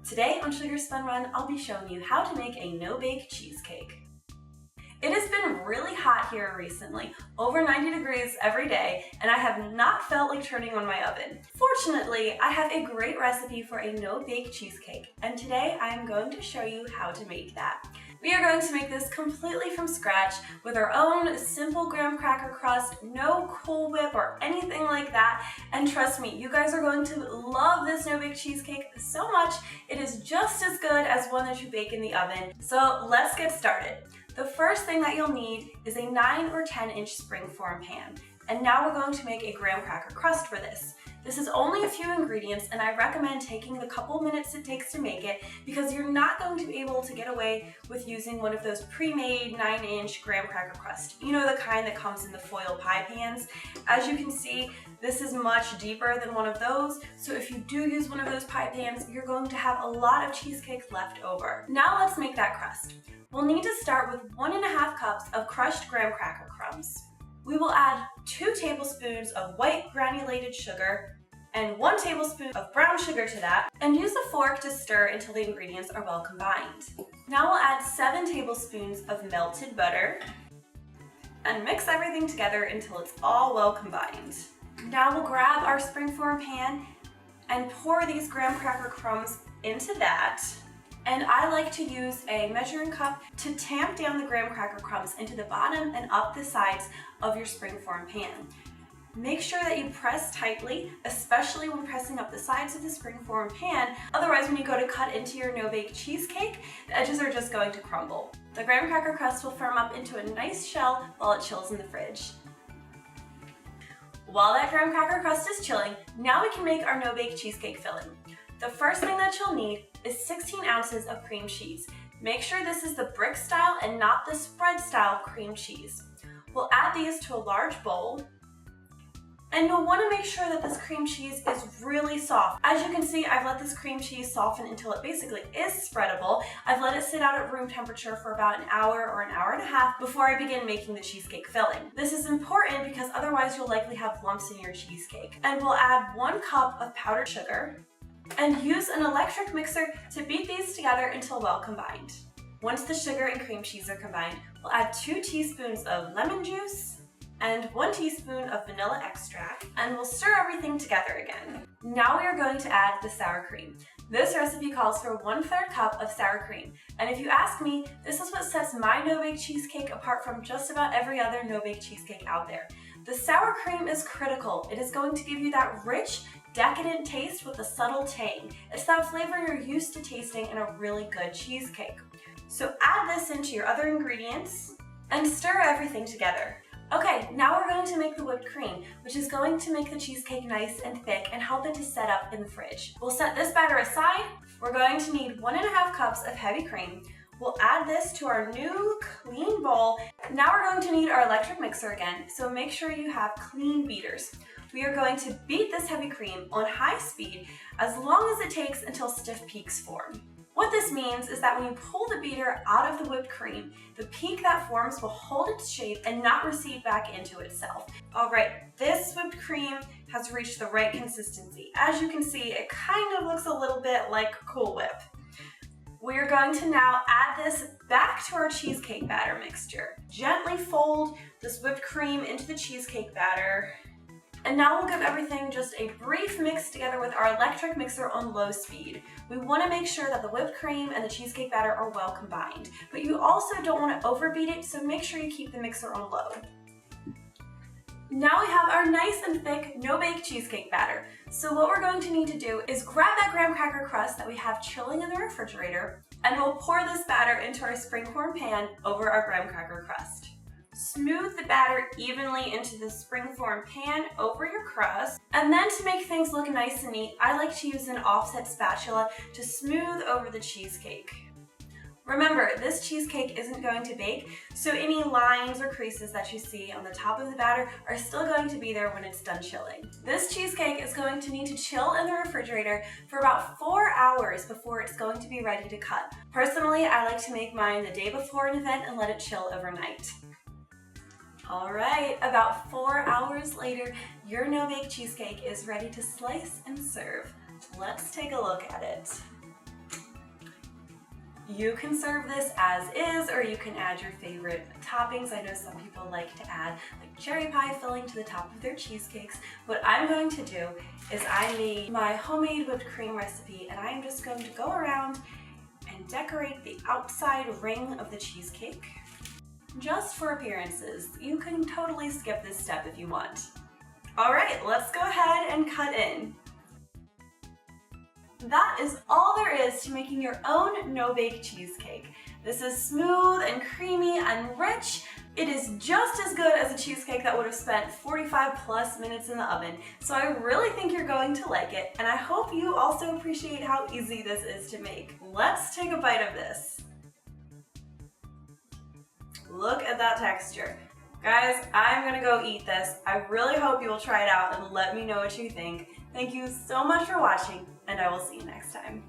Today on Sugar's Fun Run, I'll be showing you how to make a no-bake cheesecake. It has been really hot here recently, over 90 degrees every day, and I have not felt like turning on my oven. Fortunately, I have a great recipe for a no-bake cheesecake, and today I am going to show you how to make that. We are going to make this completely from scratch with our own simple graham cracker crust, no Cool Whip or anything like that, and trust me, you guys are going to love this no-bake cheesecake so much. It is just as good as one that you bake in the oven, so let's get started. The first thing that you'll need is a 9 or 10 inch springform pan. And now we're going to make a graham cracker crust for this. This is only a few ingredients and I recommend taking the couple minutes it takes to make it because you're not going to be able to get away with using one of those pre-made 9-inch graham cracker crust. You know, the kind that comes in the foil pie pans. As you can see, this is much deeper than one of those, so if you do use one of those pie pans, you're going to have a lot of cheesecake left over. Now let's make that crust. We'll need to start with 1.5 cups of crushed graham cracker crumbs. We will add 2 tablespoons of white granulated sugar and 1 tablespoon of brown sugar to that, and use a fork to stir until the ingredients are well combined. Now we'll add 7 tablespoons of melted butter and mix everything together until it's all well combined. Now we'll grab our springform pan and pour these graham cracker crumbs into that. And I like to use a measuring cup to tamp down the graham cracker crumbs into the bottom and up the sides of your springform pan. Make sure that you press tightly, especially when pressing up the sides of the springform pan. Otherwise, when you go to cut into your no-bake cheesecake, the edges are just going to crumble. The graham cracker crust will firm up into a nice shell while it chills in the fridge. While that graham cracker crust is chilling, now we can make our no-bake cheesecake filling. The first thing that you'll need is 16 ounces of cream cheese. Make sure this is the brick style and not the spread style cream cheese. We'll add these to a large bowl, and you'll want to make sure that this cream cheese is really soft. As you can see, I've let this cream cheese soften until it basically is spreadable. I've let it sit out at room temperature for about an hour or an hour and a half before I begin making the cheesecake filling. This is important because otherwise you'll likely have lumps in your cheesecake. And we'll add 1 cup of powdered sugar, and use an electric mixer to beat these together until well combined. Once the sugar and cream cheese are combined, we'll add 2 teaspoons of lemon juice and 1 teaspoon of vanilla extract, and we'll stir everything together again. Now we are going to add the sour cream. This recipe calls for 1/3 cup of sour cream, and if you ask me, this is what sets my no-bake cheesecake apart from just about every other no-bake cheesecake out there. The sour cream is critical. It is going to give you that rich, decadent taste with a subtle tang. It's that flavor you're used to tasting in a really good cheesecake. So add this into your other ingredients and stir everything together. Okay, now we're going to make the whipped cream, which is going to make the cheesecake nice and thick and help it to set up in the fridge. We'll set this batter aside. We're going to need 1.5 cups of heavy cream. We'll add this to our new clean bowl. Now we're going to need our electric mixer again, so make sure you have clean beaters. We are going to beat this heavy cream on high speed as long as it takes until stiff peaks form. What this means is that when you pull the beater out of the whipped cream, the peak that forms will hold its shape and not recede back into itself. All right, this whipped cream has reached the right consistency. As you can see, it kind of looks a little bit like Cool Whip. We're going to now add this back to our cheesecake batter mixture. Gently fold this whipped cream into the cheesecake batter. And now we'll give everything just a brief mix together with our electric mixer on low speed. We want to make sure that the whipped cream and the cheesecake batter are well combined, but you also don't want to overbeat it, so make sure you keep the mixer on low. Now we have our nice and thick no-bake cheesecake batter. So what we're going to need to do is grab that graham cracker crust that we have chilling in the refrigerator, and we'll pour this batter into our springform pan over our graham cracker crust. Smooth the batter evenly into the springform pan over your crust. And then to make things look nice and neat, I like to use an offset spatula to smooth over the cheesecake. Remember, this cheesecake isn't going to bake, so any lines or creases that you see on the top of the batter are still going to be there when it's done chilling. This cheesecake is going to need to chill in the refrigerator for about 4 hours before it's going to be ready to cut. Personally, I like to make mine the day before an event and let it chill overnight. All right, about 4 hours later, your no-bake cheesecake is ready to slice and serve. Let's take a look at it. You can serve this as is, or you can add your favorite toppings. I know some people like to add like cherry pie filling to the top of their cheesecakes. What I'm going to do is I made my homemade whipped cream recipe, and I'm just going to go around and decorate the outside ring of the cheesecake. Just for appearances. You can totally skip this step if you want. All right, let's go ahead and cut in. That is all there is to making your own no-bake cheesecake. This is smooth and creamy and rich. It is just as good as a cheesecake that would have spent 45 plus minutes in the oven. So I really think you're going to like it, and I hope you also appreciate how easy this is to make. Let's take a bite of this. Look at that texture. Guys, I'm gonna go eat this. I really hope you will try it out and let me know what you think. Thank you so much for watching, and I will see you next time.